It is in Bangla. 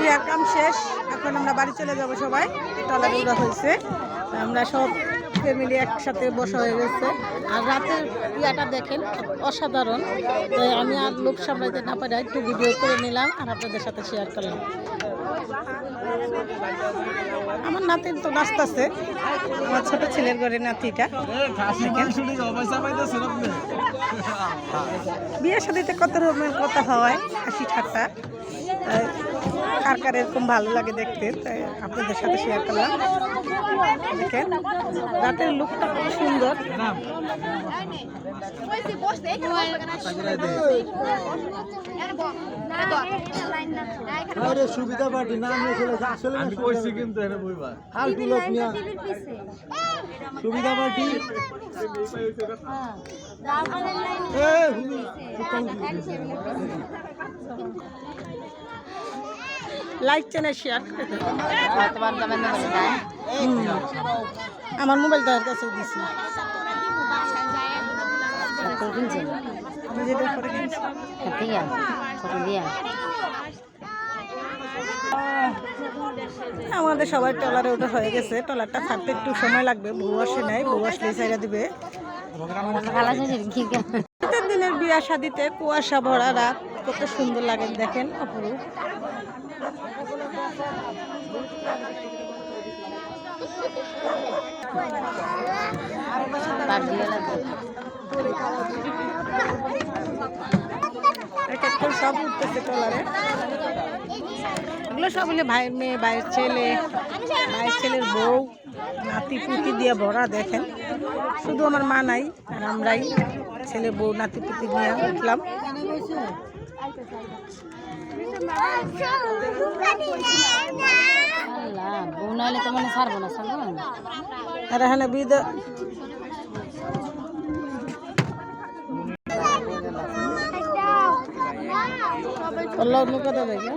বিয়ার কাম শেষ, এখন আমরা বাড়ি চলে যাব। সবাই টলার উড়া হয়েছে, আমরা সব ফ্যামিলি একসাথে বসা হয়ে গেছে। আর রাতের ইয়াটা দেখেন অসাধারণ। তাই আমি আর লোক সামলাইতে না পারি একটু ভিডিও করে নিলাম আর আপনাদের সাথে শেয়ার করলাম। আমার নাতির তো নাচতেছে, আমার ছোট ছেলের ঘরে নাতিটা। বিয়ের সাথে কত রকমের কথা হয়, হাসি ঠাট্টা। কার কার এরকম ভালো লাগে দেখতে, তাই আপনাদের সাথে শেয়ার করলাম। দেখেন রাতের লুকটা খুব সুন্দর। সুবিধা পার্টি নাম আসলে আমি কইছি কিন্তু এনে বইবা ফালতু লোক নিয়া সুবিধা পার্টি লাইক চ্যানেল শেয়ার করে দেন। আমার মোবাইলটা ওর কাছে দিছি। আমাদের সবাই ট্রলারে ওটা হয়ে গেছে। ট্রলারটা ছাড়তে একটু সময় লাগবে, বউ আসে নাই, বউ আসলেই ছাইড়া দিবে। শীতের দিনের বিয়া শাদিতে কুয়াশা ভরা রাত কত সুন্দর লাগে দেখেন, অপরূপ। সব উঠতেছে ট্রলারে, এগুলো সব হলে ভাইয়ের মেয়ে, ভাইয়ের ছেলে, ভাইয়ের ছেলের বউ, নাতি পুতি দিয়ে ভরা। দেখেন শুধু আমার মা নাই, আর আমরাই ছেলে বউ নাতি পুতি নিয়ে উঠলাম। আর এখানে বিদা Allah nu kata lagi.